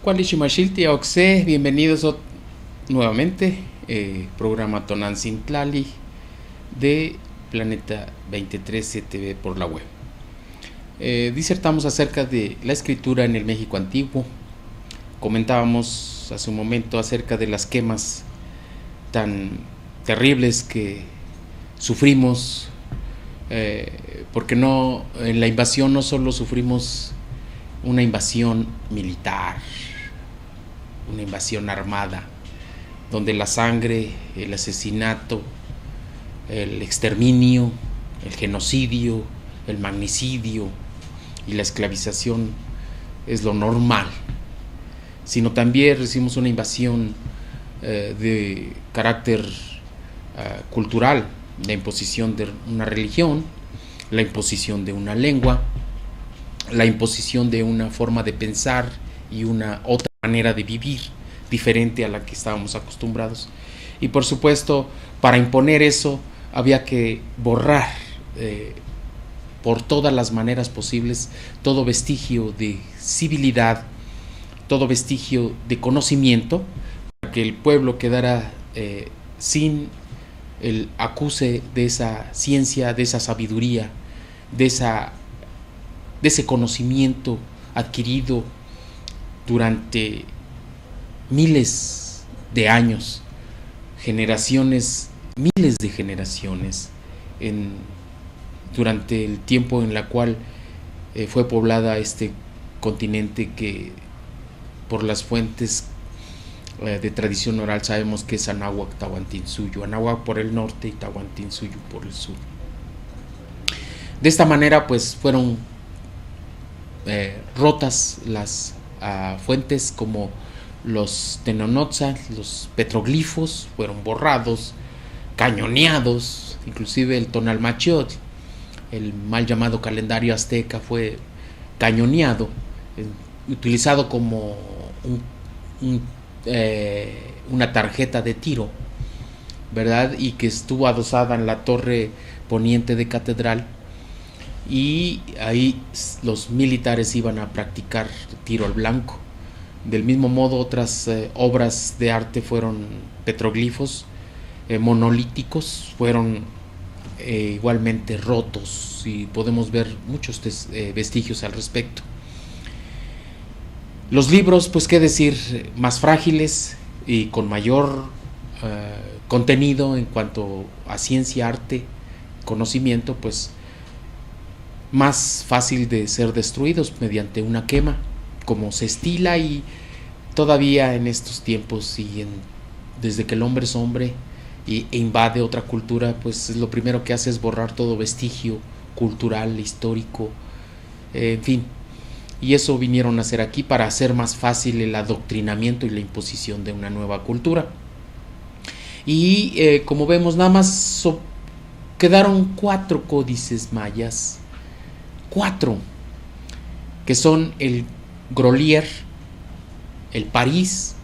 Kualishimashilti Oxe, bienvenidos nuevamente, programa Tonancintlali de Planeta 23 TV por la web. Disertamos acerca de la escritura en el México antiguo. Comentábamos hace un momento acerca de las quemas tan terribles que sufrimos, porque no, en la invasión no solo sufrimos una invasión militar, una invasión armada, donde la sangre, el asesinato, el exterminio, el genocidio, el magnicidio y la esclavización es lo normal, sino también recibimos una invasión de carácter cultural, la imposición de una religión, la imposición de una lengua, la imposición de una forma de pensar y una otra manera de vivir diferente a la que estábamos acostumbrados. Y por supuesto, para imponer eso había que borrar por todas las maneras posibles todo vestigio de civilidad, todo vestigio de conocimiento, para que el pueblo quedara sin el acuse de esa ciencia, de esa sabiduría, de ese conocimiento adquirido durante miles de años, generaciones, miles de generaciones, durante el tiempo en la cual fue poblada este continente que por las fuentes de tradición oral sabemos que es Anáhuac, Tahuantinsuyo, Anáhuac por el norte y Tahuantinsuyo por el sur. De esta manera pues fueron rotas las fuentes, como los Tenochtitlan, los petroglifos fueron borrados, cañoneados, inclusive el Tonalmachiotl, el mal llamado calendario azteca, fue cañoneado, utilizado como una tarjeta de tiro, ¿verdad? Y que estuvo adosada en la torre poniente de catedral, y ahí los militares iban a practicar tiro al blanco. Del mismo modo, otras obras de arte fueron petroglifos monolíticos, fueron igualmente rotos, y podemos ver muchos vestigios al respecto. Los libros, pues qué decir, más frágiles y con mayor contenido en cuanto a ciencia, arte, conocimiento, pues más fácil de ser destruidos mediante una quema, como se estila y todavía en estos tiempos, y desde que el hombre es hombre e invade otra cultura, pues lo primero que hace es borrar todo vestigio cultural, histórico, en fin. Y eso vinieron a hacer aquí para hacer más fácil el adoctrinamiento y la imposición de una nueva cultura. Y como vemos, nada más quedaron 4 códices mayas, 4, que son el Grolier, el París,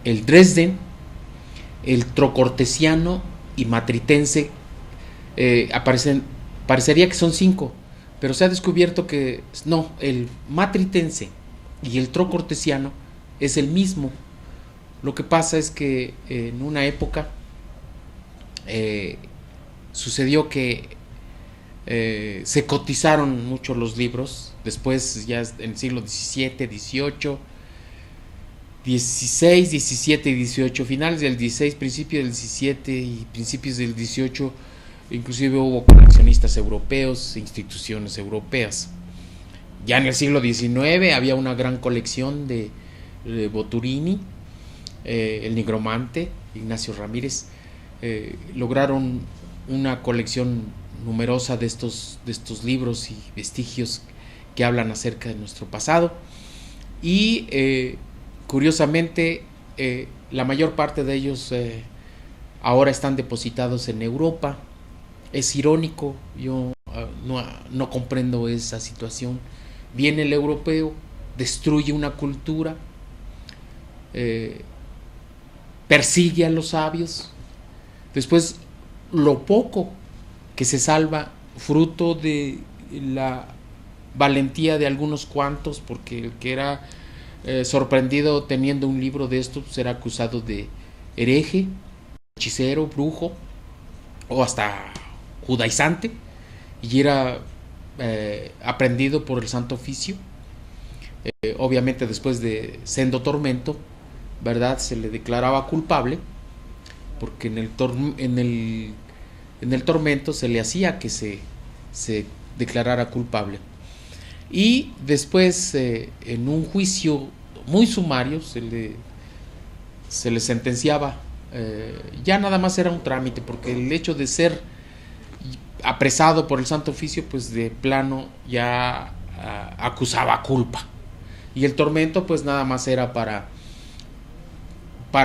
el Dresden, el Trocortesiano y Matritense. Parecería que son 5, pero se ha descubierto que no, el Matritense y el Trocortesiano es el mismo. Lo que pasa es que en una época sucedió que se cotizaron mucho los libros. Después, ya en el siglo XVII, XVIII, XVI, XVII y XVIII, finales del XVI, principios del XVII y principios del XVIII, inclusive hubo coleccionistas europeos, instituciones europeas. Ya en el siglo XIX había una gran colección de Boturini, el nigromante, Ignacio Ramírez, lograron una colección numerosa de estos libros y vestigios que hablan acerca de nuestro pasado. Y curiosamente, la mayor parte de ellos ahora están depositados en Europa. Es irónico, yo no comprendo esa situación. Viene el europeo, destruye una cultura, persigue a los sabios, después lo poco que se salva, fruto de la valentía de algunos cuantos, porque el que era sorprendido teniendo un libro de esto, será acusado de hereje, hechicero, brujo o hasta judaizante, y era aprendido por el Santo Oficio. Obviamente después de sendo tormento, ¿verdad? Se le declaraba culpable, porque en el tormento se le hacía que se declarara culpable. Y después, en un juicio muy sumario, se le sentenciaba. Ya nada más era un trámite, porque el hecho de ser apresado por el Santo Oficio, pues de plano ya acusaba culpa. Y el tormento, pues nada más era para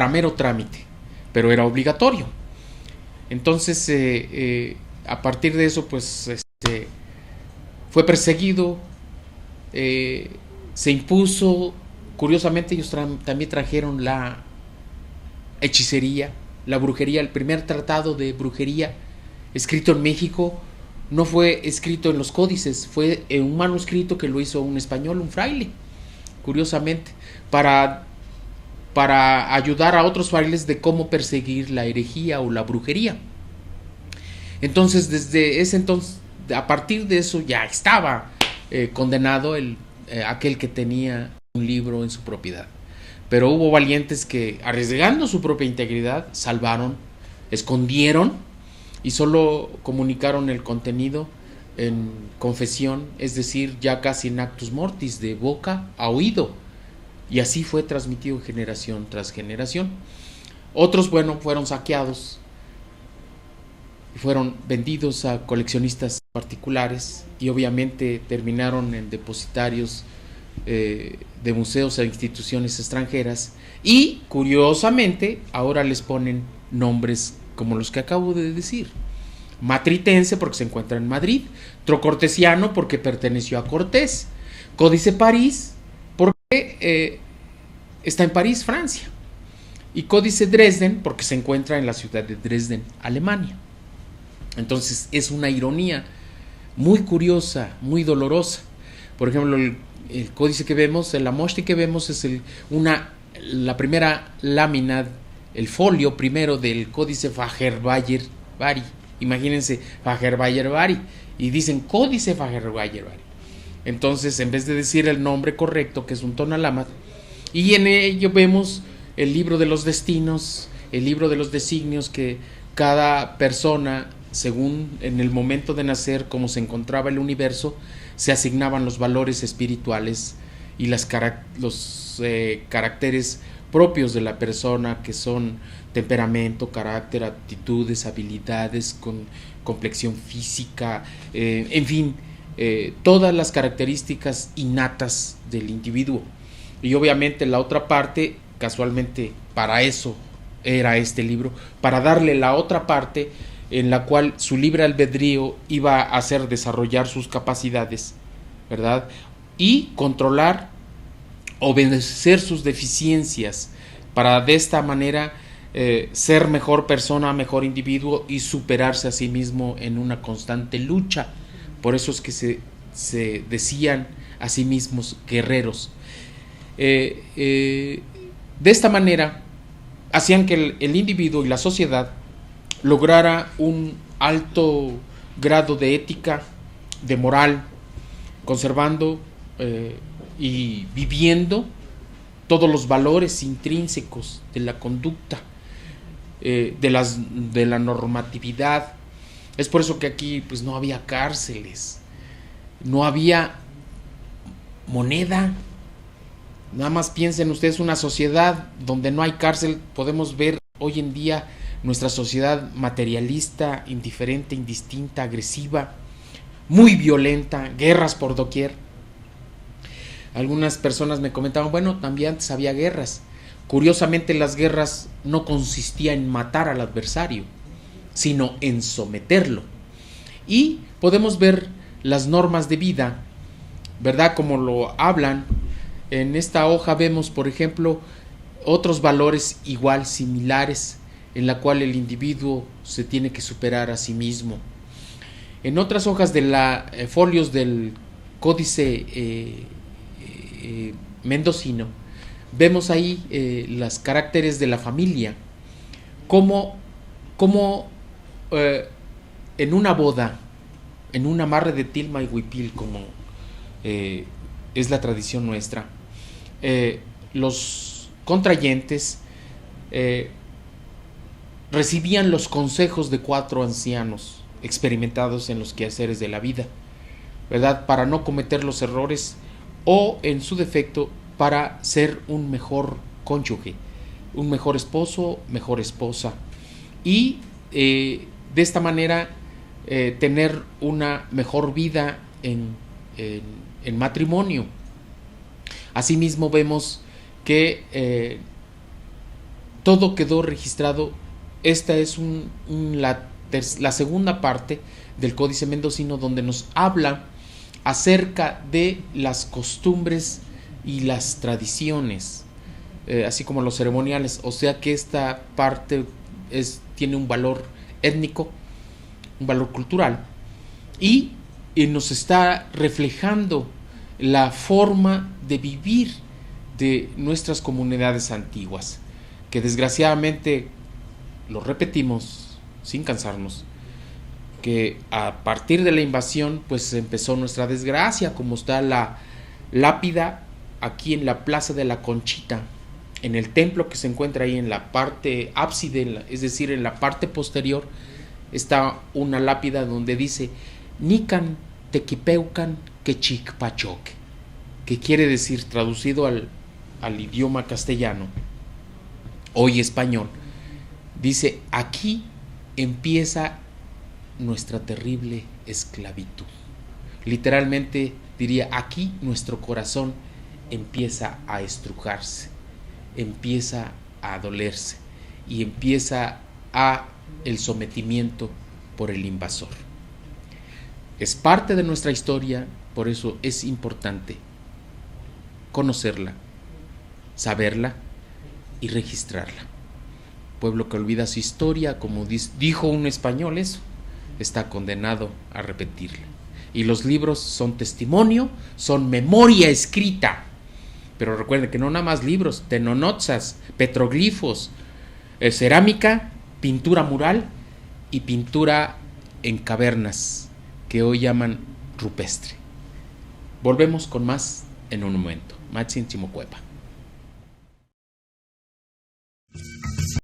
mero trámite, pero era obligatorio. Entonces, a partir de eso, pues fue perseguido, se impuso. Curiosamente, ellos también trajeron la hechicería, la brujería. El primer tratado de brujería escrito en México no fue escrito en los códices, fue en un manuscrito que lo hizo un español, un fraile, curiosamente, para ayudar a otros frailes de cómo perseguir la herejía o la brujería. Entonces, desde ese entonces, a partir de eso ya estaba condenado aquel que tenía un libro en su propiedad. Pero hubo valientes que, arriesgando su propia integridad, salvaron, escondieron y solo comunicaron el contenido en confesión, es decir, ya casi en actus mortis, de boca a oído. Y así fue transmitido generación tras generación. Otros, bueno, fueron saqueados, fueron vendidos a coleccionistas particulares y obviamente terminaron en depositarios de museos e instituciones extranjeras, y curiosamente ahora les ponen nombres como los que acabo de decir: matritense porque se encuentra en Madrid, trocortesiano porque perteneció a Cortés, Códice París porque está en París, Francia, y Códice Dresden porque se encuentra en la ciudad de Dresden, Alemania. Entonces es una ironía muy curiosa, muy dolorosa. Por ejemplo, el códice que vemos, el amosti que vemos, es la primera lámina, el folio primero del Códice Fagerbayer-Bari. Imagínense, Fagerbayer-Bari, y dicen Códice Fagerbayer-Bari. Entonces, en vez de decir el nombre correcto, que es un Tonalámatl, y en ello vemos el libro de los destinos, el libro de los designios, que cada persona, según en el momento de nacer, cómo se encontraba el universo, se asignaban los valores espirituales y los caracteres propios de la persona, que son temperamento, carácter, aptitudes, habilidades, complexión física, en fin, todas las características innatas del individuo. Y obviamente la otra parte, casualmente para eso era este libro, para darle la otra parte en la cual su libre albedrío iba a hacer desarrollar sus capacidades, ¿verdad? Y controlar, obedecer sus deficiencias, para de esta manera ser mejor persona, mejor individuo, y superarse a sí mismo en una constante lucha. Por eso es que se decían a sí mismos guerreros. De esta manera hacían que el individuo y la sociedad lograra un alto grado de ética, de moral, conservando y viviendo todos los valores intrínsecos de la conducta, de la normatividad. Es por eso que aquí pues no había cárceles, no había moneda. Nada más piensen ustedes, una sociedad donde no hay cárcel. Podemos ver hoy en día nuestra sociedad materialista, indiferente, indistinta, agresiva, muy violenta, guerras por doquier. Algunas personas me comentaban, bueno, también antes había guerras. Curiosamente, las guerras no consistían en matar al adversario, sino en someterlo. Y podemos ver las normas de vida, ¿verdad? Como lo hablan. En esta hoja vemos, por ejemplo, otros valores igual, similares, en la cual el individuo se tiene que superar a sí mismo. En otras hojas folios del Códice Mendocino, Vemos ahí los caracteres de la familia, como en una boda, en un amarre de tilma y huipil, como es la tradición nuestra, los contrayentes recibían los consejos de 4 ancianos experimentados en los quehaceres de la vida, ¿verdad? Para no cometer los errores o, en su defecto, para ser un mejor cónyuge, un mejor esposo, mejor esposa, y de esta manera tener una mejor vida en matrimonio. Asimismo vemos que todo quedó registrado. Esta es la segunda parte del Códice Mendocino, donde nos habla acerca de las costumbres y las tradiciones, así como los ceremoniales. O sea que esta parte tiene un valor étnico, un valor cultural, y nos está reflejando la forma de vivir de nuestras comunidades antiguas, que desgraciadamente, lo repetimos sin cansarnos, que a partir de la invasión pues empezó nuestra desgracia, como está la lápida aquí en la Plaza de la Conchita, en el templo que se encuentra ahí en la parte ábside, es decir, en la parte posterior, está una lápida donde dice Nican tequipeucan quechicpachoc, que quiere decir, traducido al idioma castellano, hoy español, dice: aquí empieza nuestra terrible esclavitud. Literalmente diría: aquí nuestro corazón empieza a estrujarse, empieza a dolerse y empieza el sometimiento por el invasor. Es parte de nuestra historia, por eso es importante conocerla, saberla y registrarla. Pueblo que olvida su historia, como dijo un español, eso está condenado a repetirla. Y los libros son testimonio, son memoria escrita. Pero recuerden que no nada más libros, tenonotzas, petroglifos, cerámica, pintura mural y pintura en cavernas, que hoy llaman rupestre. Volvemos con más en un momento. Maxin Chimocuepa.